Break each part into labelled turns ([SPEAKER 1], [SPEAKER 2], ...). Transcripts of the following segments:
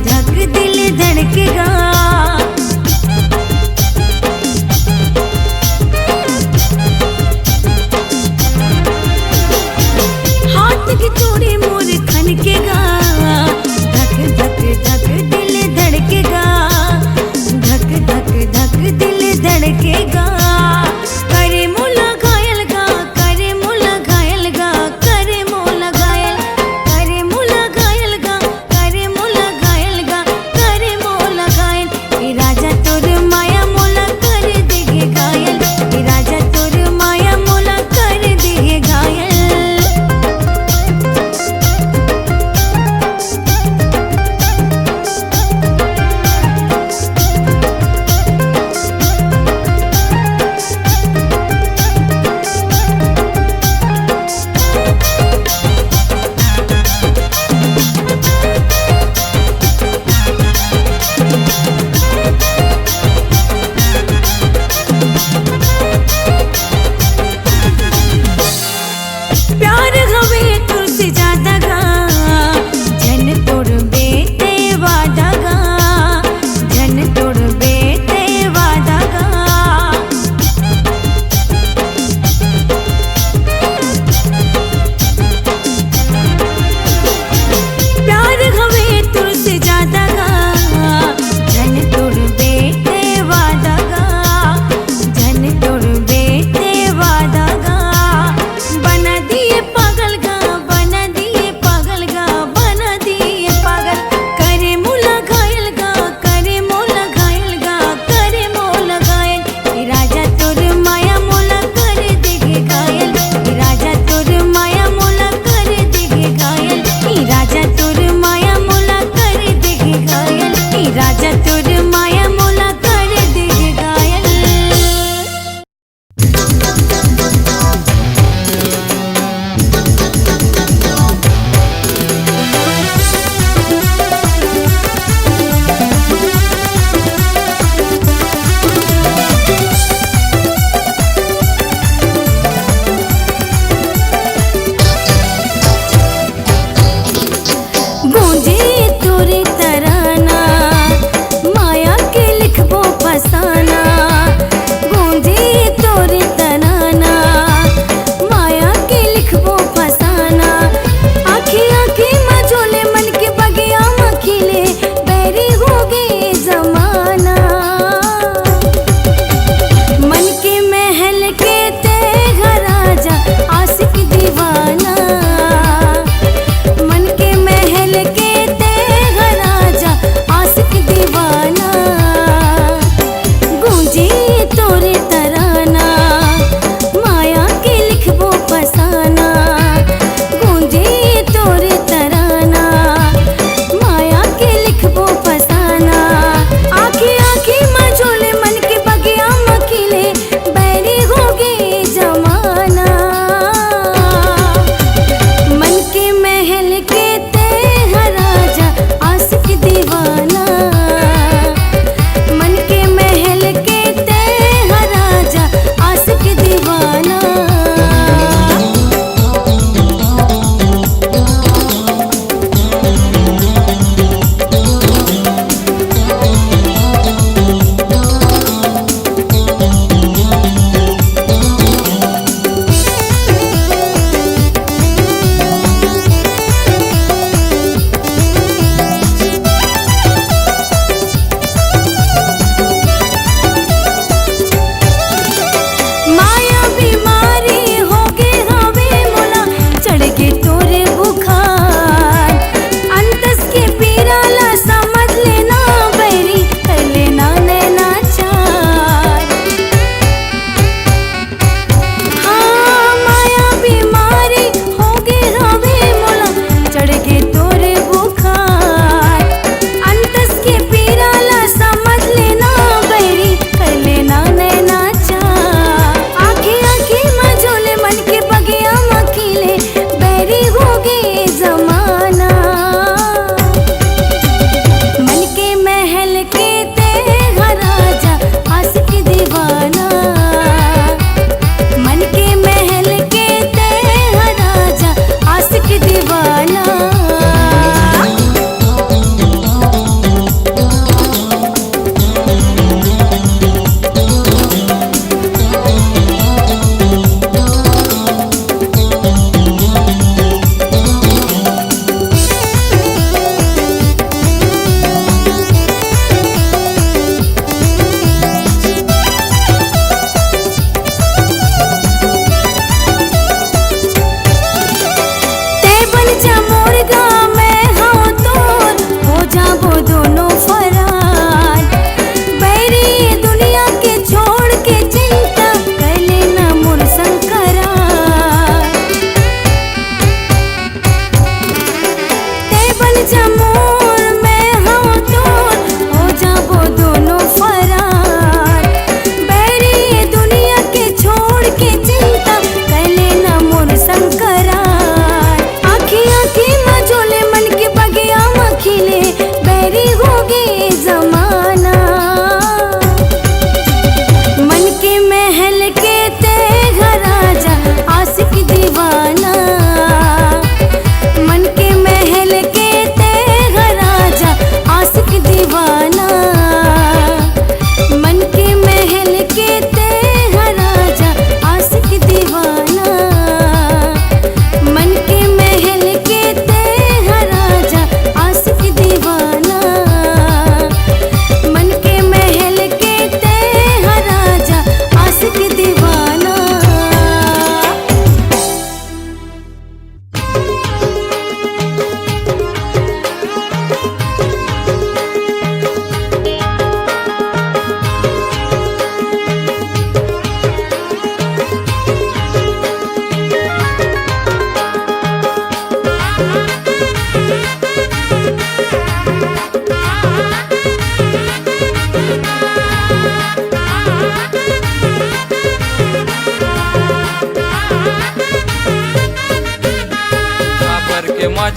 [SPEAKER 1] धक दिल धड़केगा। हाथ की चूड़ी मोर खनकेगा, धक धक धक दिल धड़केगा, धक धक धक दिल धड़केगा। करे मोला घायल गा, करे मोला घायल गा, करे मोला घायल, करे मोला घायल गा, करे मोला घायल गा, करे मोला घायल। ए राजा तोर माया मोला कर देगे घायल, ए राजा तोर माया मोला कर देगे घायल।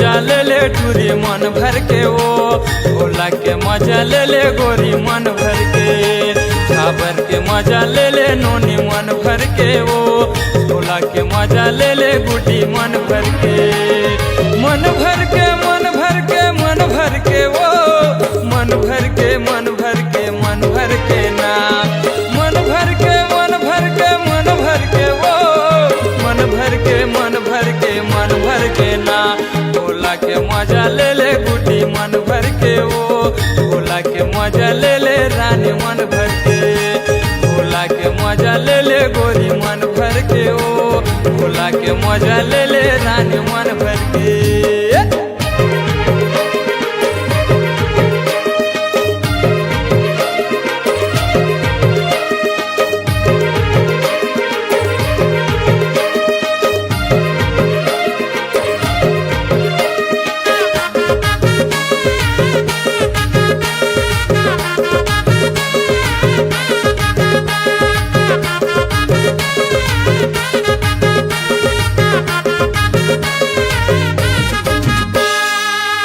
[SPEAKER 2] मजा ले ले टूरी मन भर के वो, भोला के मजा ले ले गोरी मन भर के, छाबर के मजा ले ले नोनी मन भर के वो, भोला के मजा ले ले गुड्डी मन भर के, मन भर के मन भर के मन भर के वो, मन भर के मन भर के मन भर के ना, मन भर के मन भर के मन भर के वो, मन भर के मन भर के मन भर के ना, भोला के मजा ले ले गुड्डी मन भर के वो, भोला के मजा ले ले रानी मन भर के, भोला के मजा ले ले गोरी मन भर के वो, भोला के मजा ले ले रानी मन भर के।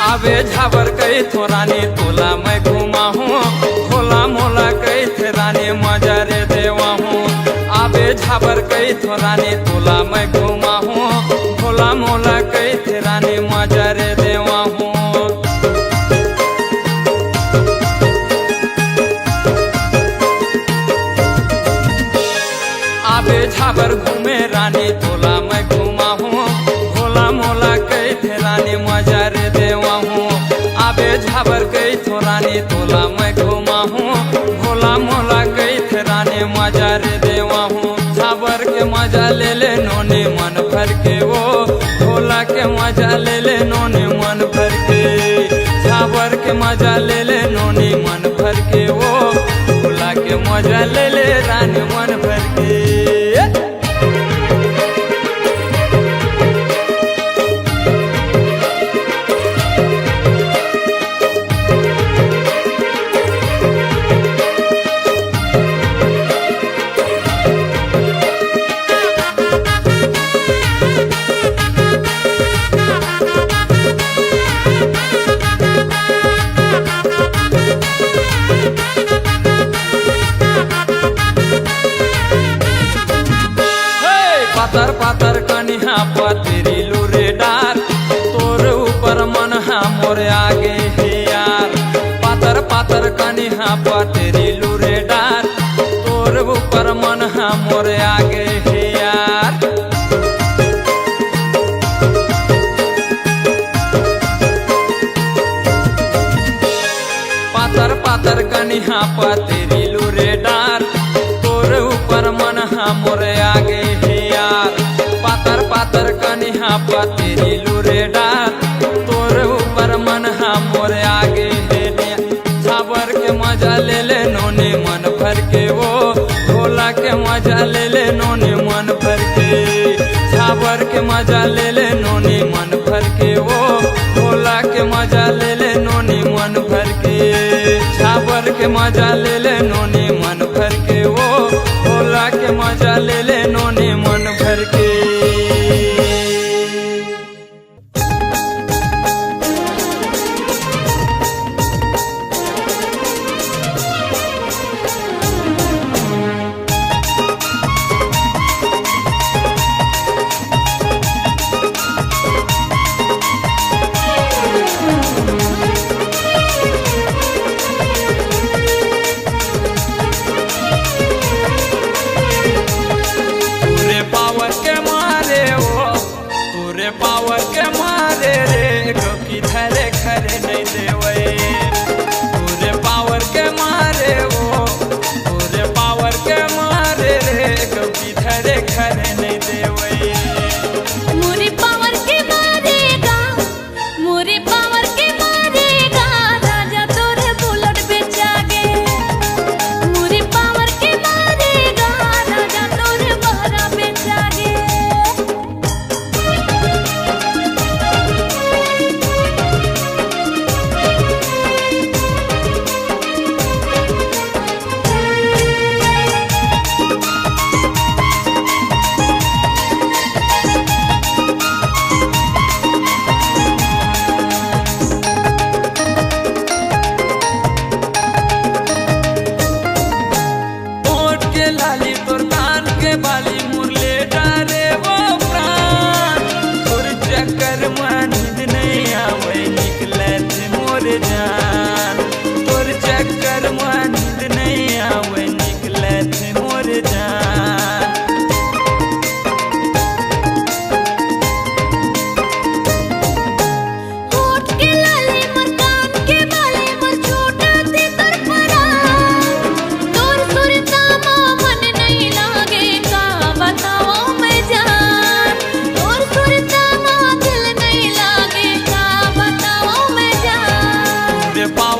[SPEAKER 2] आबे झाबर कई थो रानी तोला मैं घुमा हूँ, होला मोला कई थे रानी मजा रे देवा हूँ, आबे झाबर कई थो रानी तोला मैं घुमा हूँ, होला मोला कई थे रानी मजा रे देवा हूँ। आबे झाबर घूमे रानी तोला मैं घुमा हूँ, होला मोला कई थे रानी मजा रे देवा हूँ, आबे झाबर कई थो रानी तोला मैं घुमा हूँ, भोला मोला कई थे रानी मजा रे देवा हूँ, झाबर के मजा ले ले नोने मन भर के वो, भोला के मजा ले ले नोने मन भर के, झाबर के मजा ले ले नोने मन भर के वो, भोला के मजा ले ले रानी मन भर के। पातर पातर कनिहा पतरी लूरे डार, तोर ऊपर मन हा मोरे आगे हे यार, पातर पातर कनिहा पतरी लूरे डार, तोर ऊपर मन हा मोरे आगे हे यार। पातर पातर कनिहा पतरी लूरे डार, तोर ऊपर मन हा मोरे आगे हे यार, पातर पातर कनिहा पतरी लूरे डार, तोर ऊपर मन हा मोरे आगे हे यार। झाबर के मजा ले ले नोने मन भर के वो, भोला के मजा ले ले नोने मन भर के, झाबर के मजा ले ले नोने मन भर के वो, भोला के मजा ले ले नोने मन भर के, झाबर के मजा ले ले नोने मन भर के वो, भोला के मजा ले ले नोने मन भर के।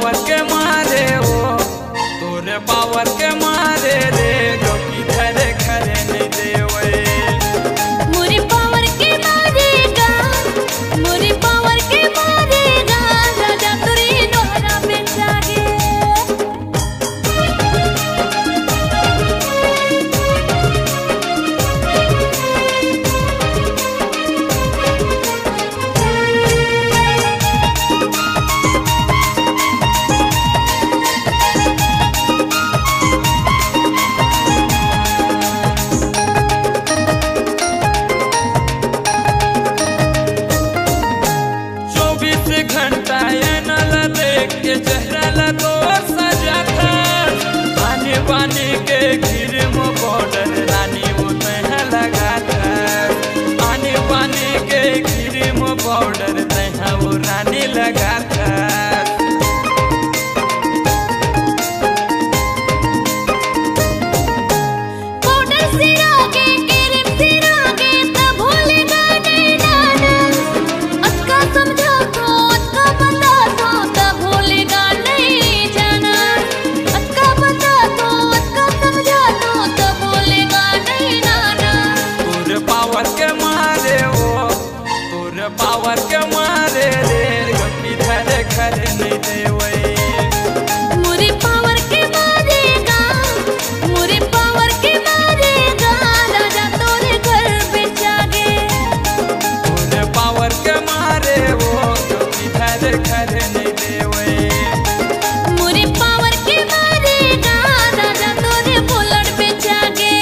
[SPEAKER 2] पावर के मारे ओ तोरे पावर के मारे रे गोपी धरे खरे नहीं देवे
[SPEAKER 1] मोरे पावर के मारेगा मोरे पावर के मारेगा राजा तोरे दोहरा पे जागे
[SPEAKER 2] घंटा नल देख के चेहरा तो सजा था आने बाने के घिर में बॉर्डर रानी वो तह लगा था आने बाने के घिर में बॉर्डर तह वो रानी लगा था पावर के मारे रे गप्पी धरे खरे नहीं देवे
[SPEAKER 1] मोरे पावर के मारेगा मोरे पावर के मारेगा राजा तोरे घर पे जागे
[SPEAKER 2] तोरे पावर के मारे वो गप्पी धरे खरे नहीं देवे
[SPEAKER 1] मोरे पावर के मारेगा राजा तोरे बुलेट पे जागे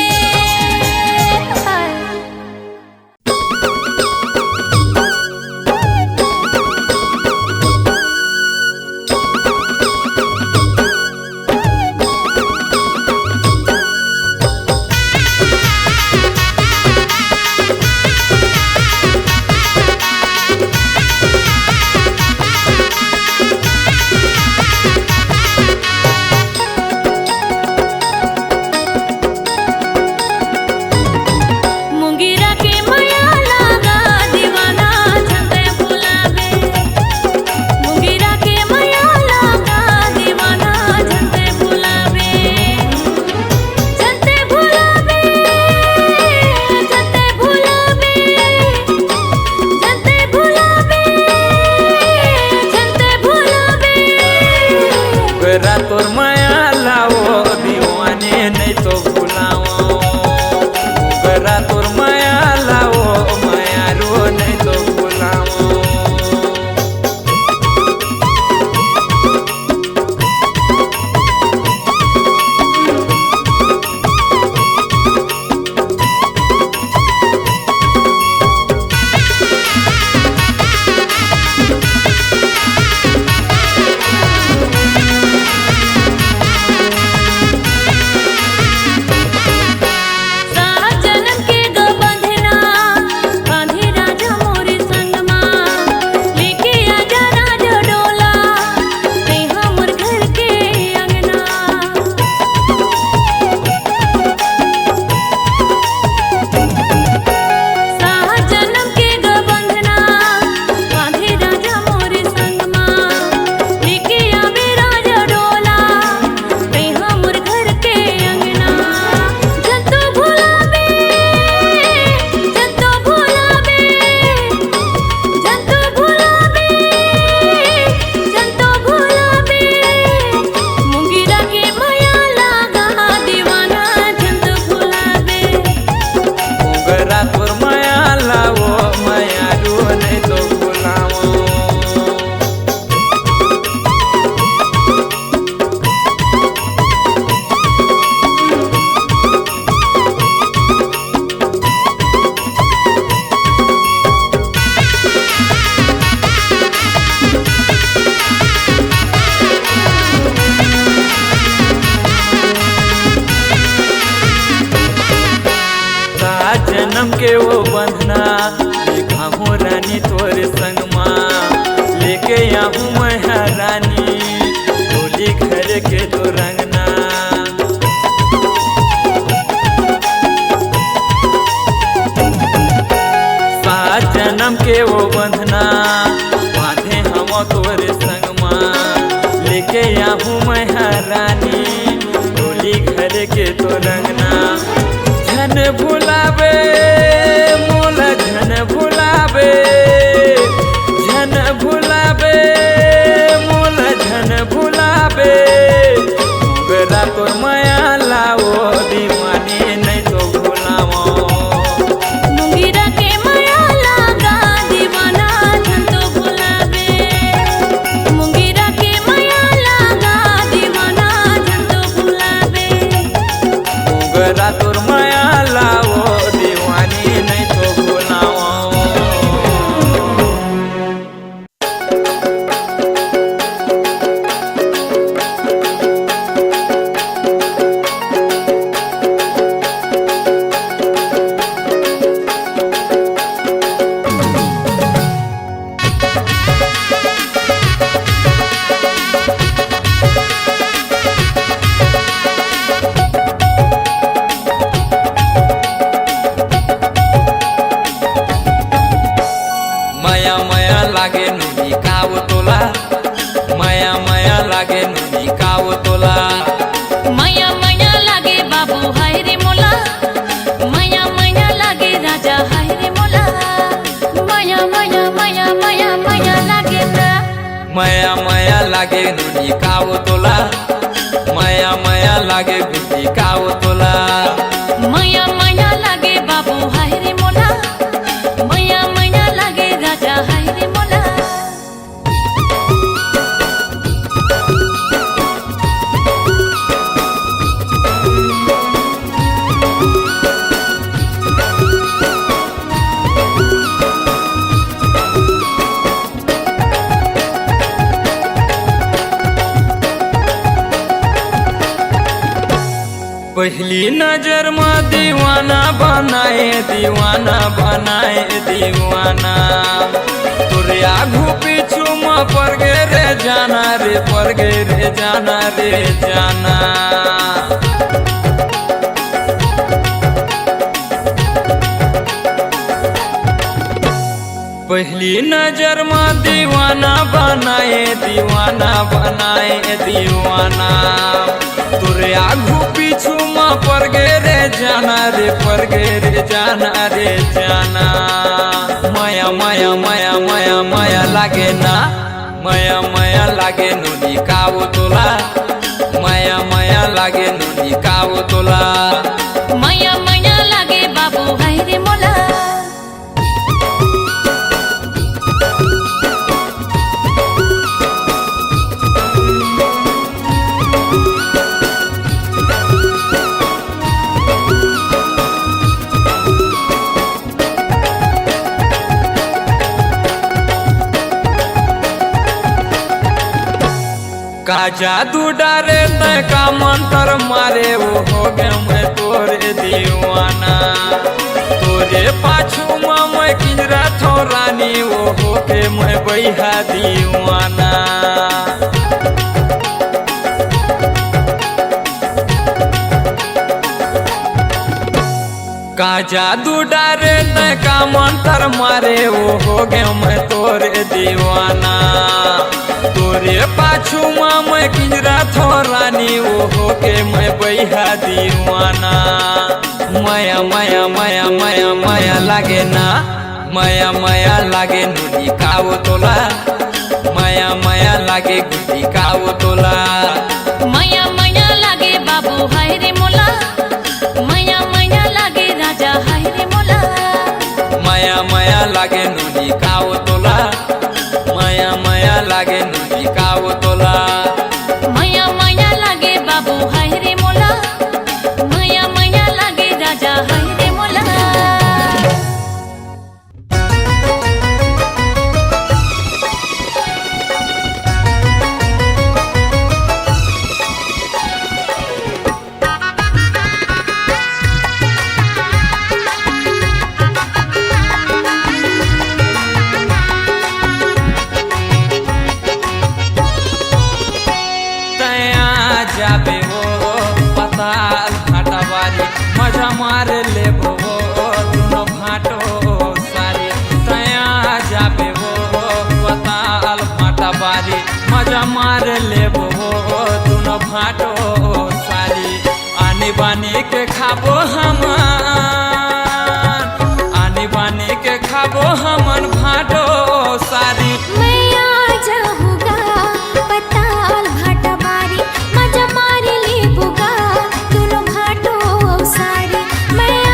[SPEAKER 2] तोर माया लाओ दीवाने नहीं तो भुलाओ गरा तोर माया लाओ माया रो नहीं तो भुलाओ जन्म के वो बंधना देखा हूँ रानी तोरे संग माँ लेके आऊँ मैं रानी डोली घर के तो रंगना सात जन्म के वो बंधना बांधे हम तोरे संग माँ लेके के आहू महारानी होली घर के तो रंगना झन भुलावे मोला झन भुलावे झन भुलावे मोला झन भुलावे मोगरा तोर माया लाओ दीवानी नहीं तो भुलाओ
[SPEAKER 1] मुंगेरा के माया लागा दीवाना झन तो भुलावे मुंगेरा के माया लागा दीवाना झन तो भुलावे
[SPEAKER 2] मोगरा तोर माया लाओ दीवानी नहीं तो भुलाओ माया माया लागे नुनी काव तोला माया माया लागे नुनी काव तोला
[SPEAKER 1] माया माया लागे बाबू हाय रे मोला माया माया लागे राजा हाय रे मोला माया माया माया माया माया लागे ना
[SPEAKER 2] माया माया लागे नुनी काव तोला माया माया लागे गुटी काव तोला
[SPEAKER 1] माया माया लागे बाबू हाय रे मोला माया माया लागे राजा हाय रे मोला पहली नजर में दीवाना बनाए दीवाना बनाए दीवाना तोरे आगू पीछू में पर गे रे जाना रे पर गे रे जाना रे जाना पहली नजर में दीवाना बनाए दीवाना तोरे आगू पीछू में पर गे रे जाना रे पर गे रे जाना रे जाना माया माया माया माया माया लागे ना माया माया लागे नुनी काव तोला माया माया लागे नुनी काव तोला माया माया लागे बाबू हाय रे मोला
[SPEAKER 2] का जादू डारे तय का मंत्र मारे वो हो गए मैं तोरे दीवाना तोरे पाछू में मैं किंजरा थो रानी वो हो के मैं बैहा दीवाना का जादू डारे तय का मंत्र मारे वो हो गए मैं तोरे दीवाना तोरे पाछू में मैं किंजरा थो रानी वो हो के मैं बैहा दीवाना माया माया माया माया माया लागे ना माया माया लागे नुनी काव तोला माया माया लागे गुटी काव तोला
[SPEAKER 1] माया माया लागे बाबू हाय रे मोला माया माया लागे राजा हाय रे मोला
[SPEAKER 2] माया माया लागे नुनी काव तोला माया माया लागे नुनी काव तोला
[SPEAKER 1] माया माया लागे बाबू हाय रे मोला माया माया लागे राजा हाय रे मोला
[SPEAKER 2] जाबे हो पताल घाटावारी मजा मार ले दुनो भाटो सारी तया जाबे हो पताल घाटावारी मजा मजा मार लेबो दुनो भाटो सारी आनी बानी के खाबो हमन आनी बानी के खाबो हमन भाटो सारी
[SPEAKER 1] मैं आ जाऊंगा पताल भाटा बारी मजा मार लेबुगा दोनों भाटो सारी मैं आ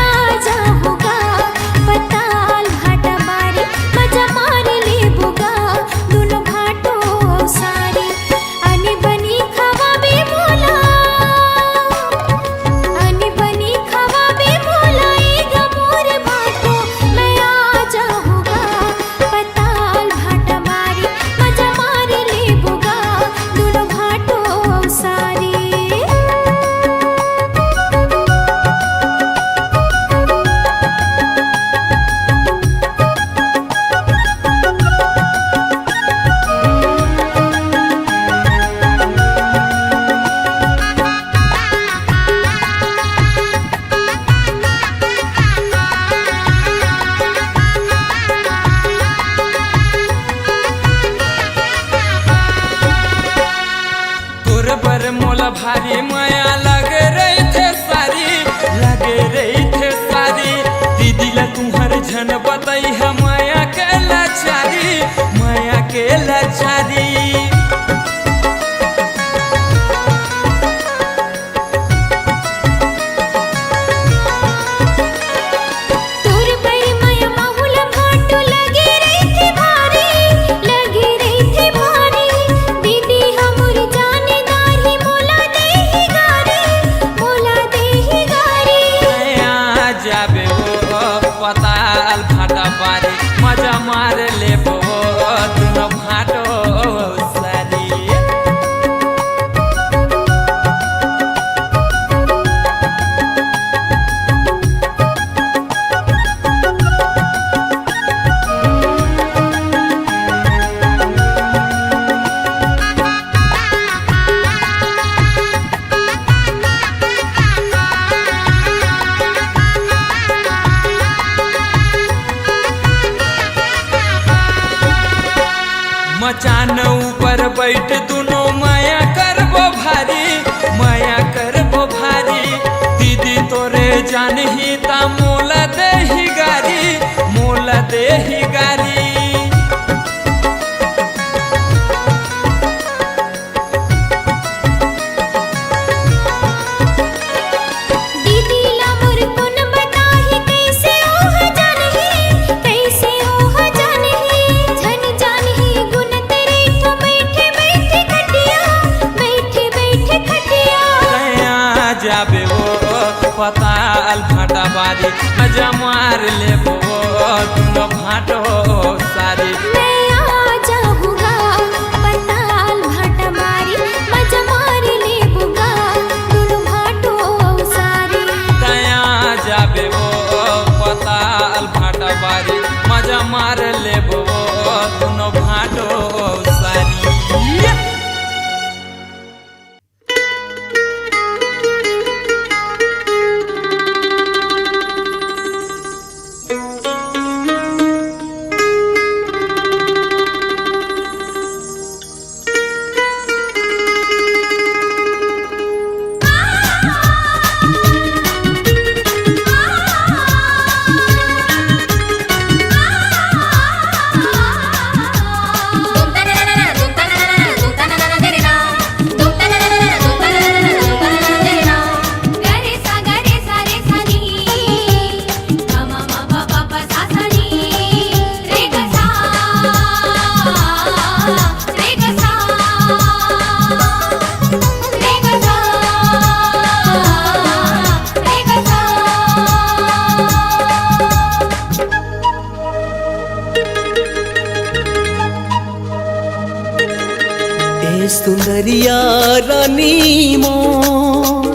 [SPEAKER 1] जाऊंगा पताल भाटा बारी मजा मार लेबुगा दोनों भाटो सारी आनी बनी खवा भी बोला आनी बनी खवा भी बोला एक मोर भाटो मैं आ जाऊंगा पताल भाटा बारी मजा मार लेबुगा दोनों भाटो सारी
[SPEAKER 2] तोर बर मोला भारी माया लगे रही थे सारी दीदी ला तुम्हार झन बताई है माया के लाचारी
[SPEAKER 1] तोर पर माया माहुल भाटो लगे रही थी भारी दीदी हमर जानेदारी मोला देही गारी
[SPEAKER 2] माया जाबे वो पताल भाटा बारी मजा मार लेबो दुनो भाटो सारी मचान ऊपर बैठ दुनो माया करबो भारी दीदी तोरे जानही ता मोला देही गारी
[SPEAKER 1] दीदी ला मोर कोन बताही कैसे ओह जानही झन जानही गुण तेरे ठो बैठे खटिया
[SPEAKER 2] नया जाबे वो पताल भाटा बारी मजा मार लेबो दुनो भाटो सारी
[SPEAKER 1] मैं आ जाऊंगा पताल भाटा बारी मजा मार लेबुगा दोनों भाटो सारी
[SPEAKER 2] दया जाबे वो पताल भाटा बारी मजा मार लेबो दुनो भाटो सारी
[SPEAKER 3] सुंदरिया रानी मोर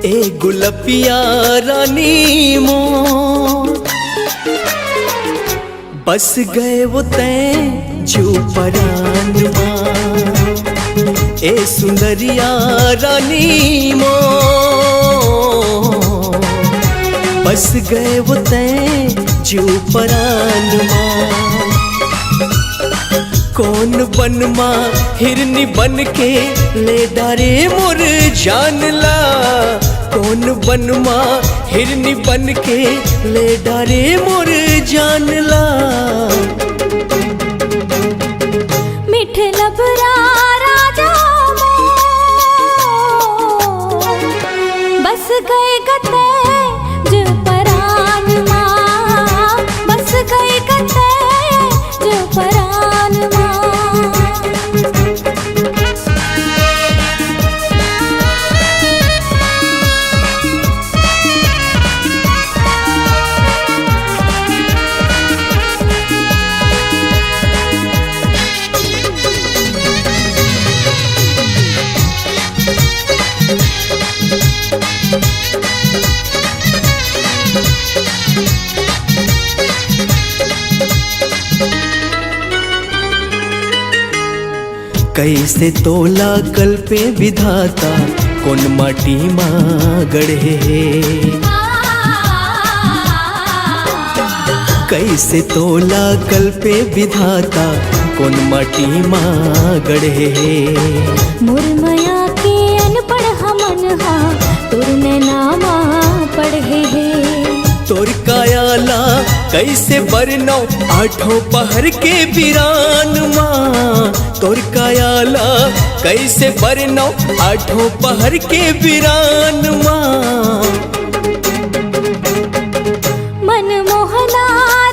[SPEAKER 3] ए गुलपिया रानी मोर बस गए वो तैं जो परान ए सुंदरिया रानी मोर बस गए वो तैं जो परान कौन बनमा हिरनी बन के ले डारे मोर जानला, कौन बनमा हिरनी बन के ले डारे मोर जानला।
[SPEAKER 1] मिठ लबरा राजा बस गए गते जो परान माँ, बस गए गते जो परान माँ।
[SPEAKER 3] कैसे तोला कल पे विधाता कौन माटी माँ गढ़े, कैसे तोला कल पे विधाता कौन माटी माँ गढ़े।
[SPEAKER 1] मुरमया के अनपढ़ हमन हा तुरने नामा पढ़े है।
[SPEAKER 3] तोर कायाला कैसे बरनौ आठों पहर के वीरान माँ, तोर कायाला कैसे बरनौ आठों पहर के वीरान माँ।
[SPEAKER 1] मन मोहना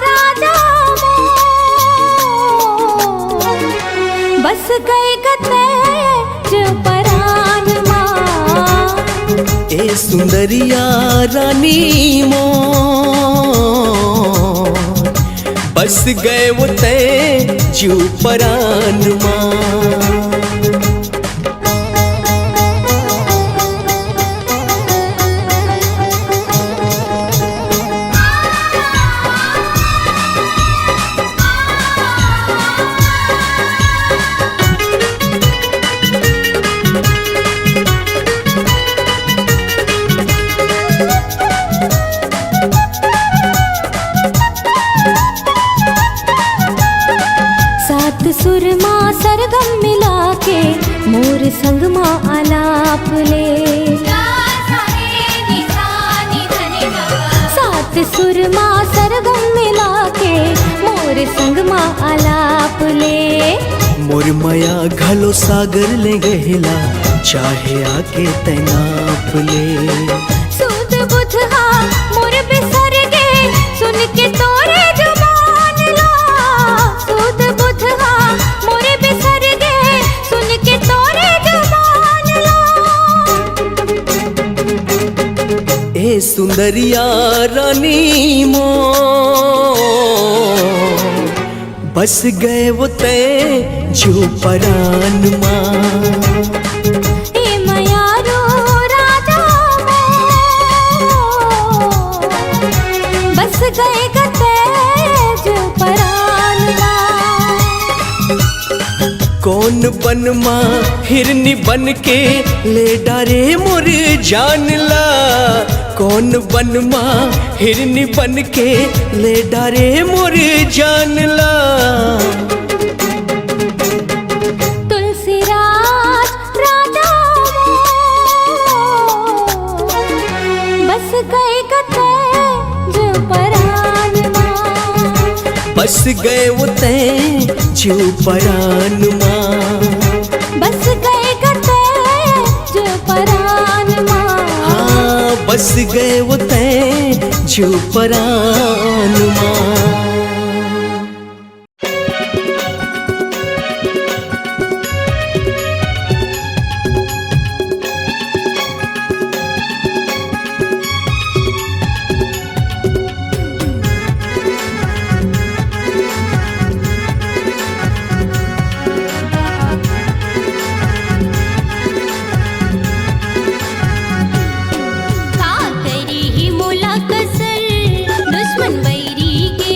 [SPEAKER 1] राजा बस गए गते जो परान माँ।
[SPEAKER 3] ए सुंदरिया रानी मो बस गए वो तय जू परान माँ।
[SPEAKER 1] सुरमा सरगम मिला के मोर संग माँ आलाप ले, सात सुरमा सरगम मिला के मोर संग माँ आलाप ले।
[SPEAKER 3] मोर मया घलो सागर ले गहिला चाहे आके तैनाप ले।
[SPEAKER 1] सूद बुधहा मोर बिसर गे सुन के तोरे जुबान ला, सूद बुधहा मोर बिसर गे सुन के तोरे जुबान ला।
[SPEAKER 3] ए सुंदरिया रानी मो बस गए वो तय जो परान माँ।
[SPEAKER 1] ए मयारो राजा बस गए गते जो परान माँ।
[SPEAKER 3] कौन बनमा हिरनी बन के ले डारे मोर जानला, कौन बनमा हिरनी बन के ले डारे मोर जानला।
[SPEAKER 1] तुलसीराज राजा बस गए गते जो परान माँ।
[SPEAKER 3] बस गए वो तय जो परान माँ।
[SPEAKER 1] बस गए गते जो परान माँ।
[SPEAKER 3] हाँ बस गए वो तय जो परान माँ।
[SPEAKER 1] ही मुला कसर दुश्मन बैरी के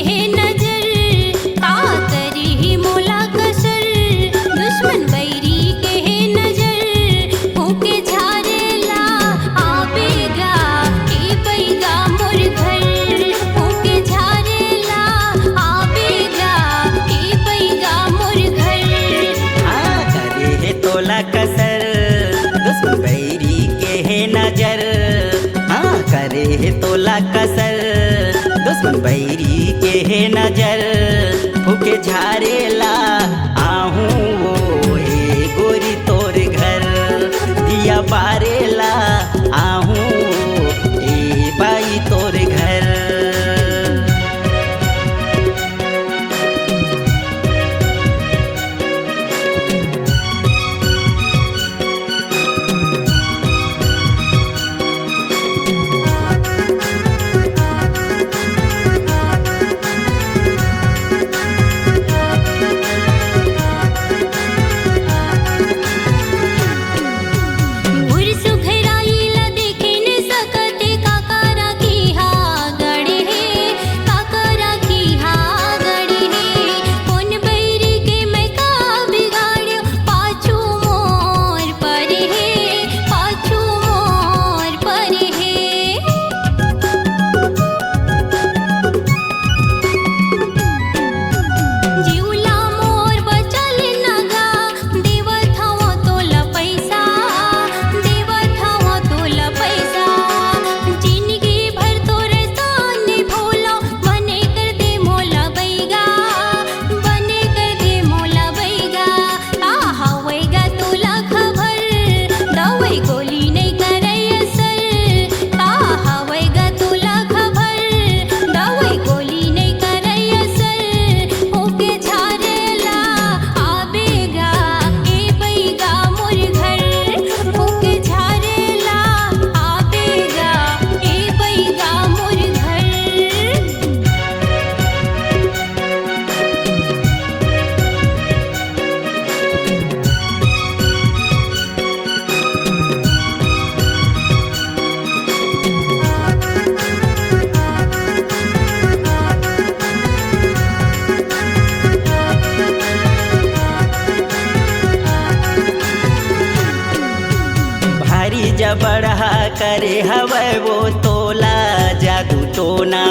[SPEAKER 4] बढ़ा करे हवे वो तोला जादू टोना,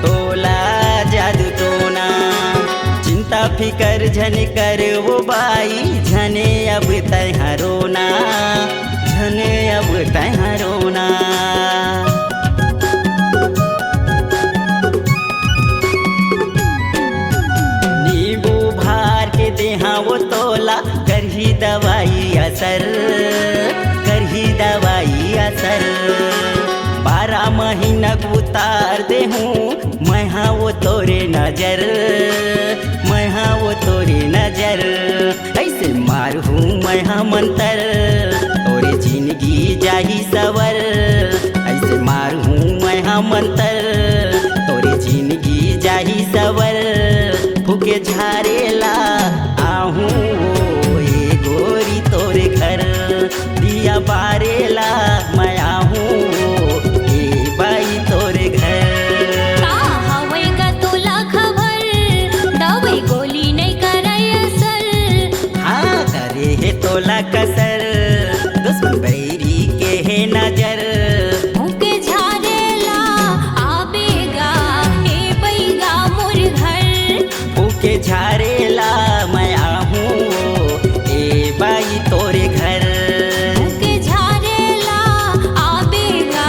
[SPEAKER 4] तोला जादू टोना। चिंता फिकर झन कर वो बाई, झने अब तैहा रोना, झने अब तैहा रोना। नींबू भार के देहा वो तोला, करही दवाई असर, करही दवाई असर। 12 महीना उतार दे हूँ मैं हाँ वो तोरे नजर, मैं हाँ वो तोरे नजर। ऐसे मार हूँ मैं हाँ मंतर, तोरे जिंदगी जाही सवर। ऐसे मार हूँ मैं हाँ मंतर, तोरे जिंदगी जाही सवर। फूके झारेला आहूँ ये गोरी तोरे घर, दिया बारेला मैं आहूँ ये बाई तोरे घर।
[SPEAKER 1] का हवै गा तोला खबर, दवाई गोली नहीं करे असर।
[SPEAKER 4] हाँ करे है तोला कसर, दुश्मन बैरी के है नजर।
[SPEAKER 1] फूके झारेला आबेगा ए बैगा मोर घर।
[SPEAKER 4] फूके झारेला मैं आहूँ ए बाई तोरे घर।
[SPEAKER 1] फूके झारेला आबेगा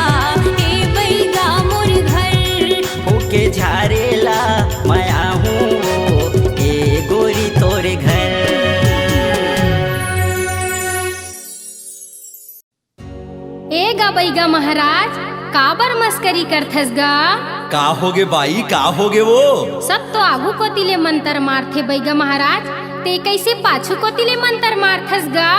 [SPEAKER 1] ए बैगा मोर घर।
[SPEAKER 4] फूके झारेला मैं आहूँ ए गोरी तोरे घर।
[SPEAKER 5] ए गा बैगा महाराज, काबर मस्करी करथस गा?
[SPEAKER 3] का होगे बाई, का होगे वो?
[SPEAKER 5] सब तो आगू कोतिले मंतर मारथे बैगा महाराज, ते कैसे पाछू कोतिले मंतर मारथस गा?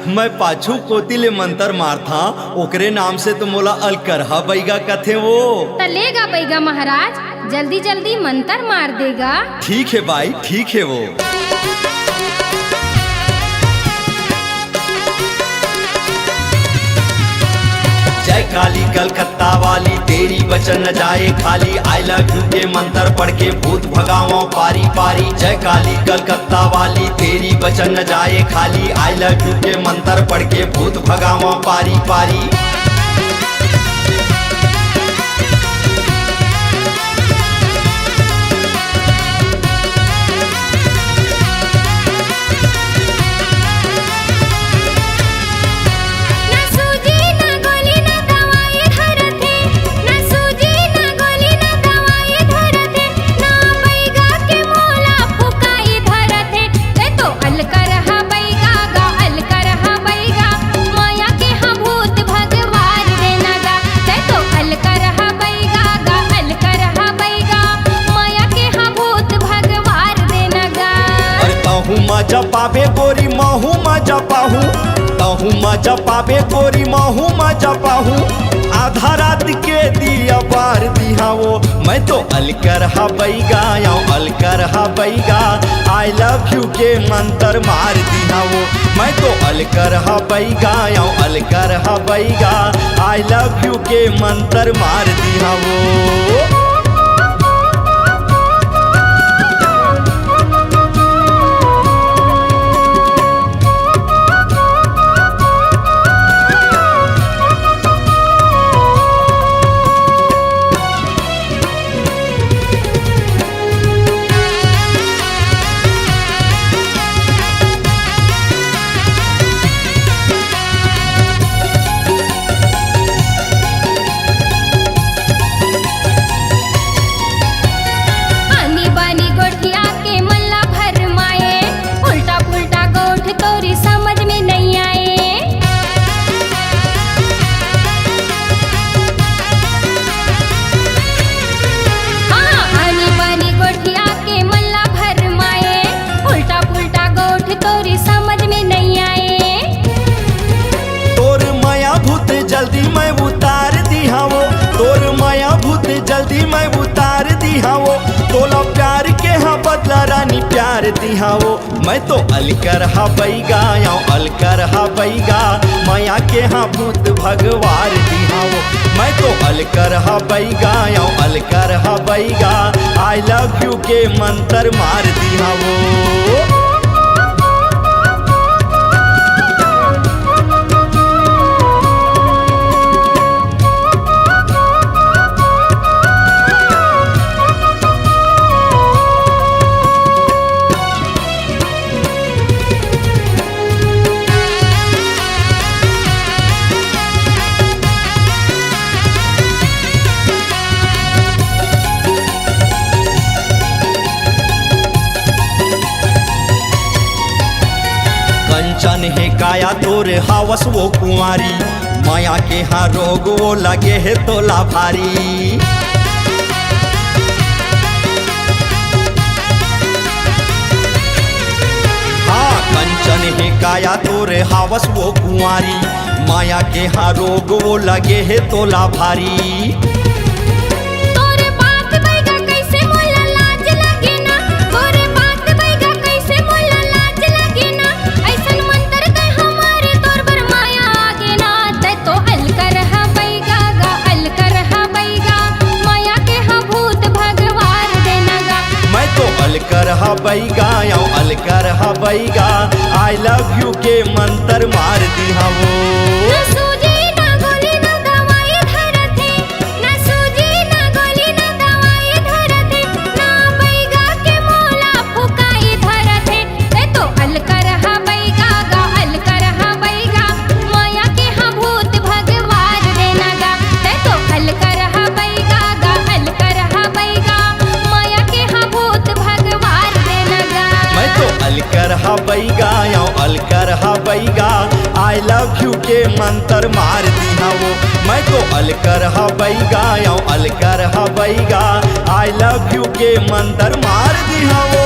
[SPEAKER 3] मैं पाछू कोतिले मंतर मारथा, ओकरे नाम से तो मोला अलकरहा बैगा कथे वो।
[SPEAKER 5] तलेगा बैगा महाराज, जल्दी जल्दी मंतर मार देगा।
[SPEAKER 3] ठीक है बाई, ठीक है वो। जय काली कलकत्ता वाली, तेरी वचन न जाए खाली। आई लव यू के मंत्र पढ़ के भूत भगाओ पारी पारी। जय काली कलकत्ता वाली, तेरी वचन न जाए खाली। आई लव यू के मंत्र पढ़ के भूत भगाओ पारी पारी।
[SPEAKER 1] ना सूजी ना गोली ना दवाई धरथे, ना सूजी ना गोली ना दवाई धरथे। ना बैगा के मोला फुकाई धरथे। ते तो अलकरहा बैगा गा, अलकरहा बैगा माया के हाँ भूत भगवान देना गा। ते तो अलकरहा बैगा गा, अलकरहा बैगा माया के हाँ भूत भगवान देना गा।
[SPEAKER 3] अरे ताहू मजा पाबे गोरी महू मजा पाहू, ताहू मजा पाबे गोरी महू मजा पाहू। आधा रात के दिया बार दिया वो, मैं तो अलकरहा बैगा या अलकरहा बैगा। आई लव यू के मंत्र मार दिया वो, मैं तो अलकरहा बैगा या अलकरहा बैगा। आई लव यू के मंत्र मार दिया वो।
[SPEAKER 1] आनी बानी गोठिया के मल्ला भरमाए, उल्टा पुल्टा गोठ तोरी समझ में नहीं आए। हाँ आनी बानी गोठिया के मल्ला भरमाए, उल्टा पुल्टा गोठ तोरी समझ में नहीं आए।
[SPEAKER 3] तोर माया भूत जल्दी मैं उतार दिया वो, तोर माया भूत जल्दी मैं उतार दिया वो। तोला प्यार के हाँ बदला रानी प्यार दिया वो, मैं तो अलकरहा बैगा या अलकरहा बैगा। माया के हाँ भूत भगवार दिया वो, मैं तो अलकरहा बैगा या अलकरहा बैगा। आई लव यू के मंत्र मार दिया वो।
[SPEAKER 6] कंचन है काया तोरे हावस वो कुंवारी, माया के हाँ रोग वो लगे है तोला भारी। हाँ कंचन है काया तोरे हावस वो कुंवारी, माया के हाँ रोग वो लगे है तोला भारी।
[SPEAKER 5] तोरे बात बैगा कैसे मोला लाज लगे ना, तोरे बात बैगा कैसे मोला लाज लगे ना, ऐसन मंतर दे हमारे तोर बर माया आगे ना, ते तो अलकर हा बैगा गा, अलकर हा बैगा, माया के हा भूत भगवान देना गा।
[SPEAKER 6] मैं तो अलकर हा बैगा या अलकर हा बैगा, आई लव यू के मंत्र मार दी हाँ वो।
[SPEAKER 5] ना सूजी ना गोली ना दवाई धरते, ना सूजी ना गोली ना दवाई धरते, ना बैगा के मोला फुकाई धरते, ते तो अलकर हा बैगा गा, अलकर हा बैगा, माया के हा भूत भगवान देना गा, ते तो अलकर हा बैगा गा, अलकर हा बैगा, माया के हा भूत भगवान देना गा।
[SPEAKER 6] मैं तो अलकर हा बैगा या अलकर हा बैगा, आई लव यू के मंत्र मार दी हाँ वो। मैं तो अलकर हा बैगा या अलकर हा बैगा, आई लव यू के मंत्र मार दी हाँ वो।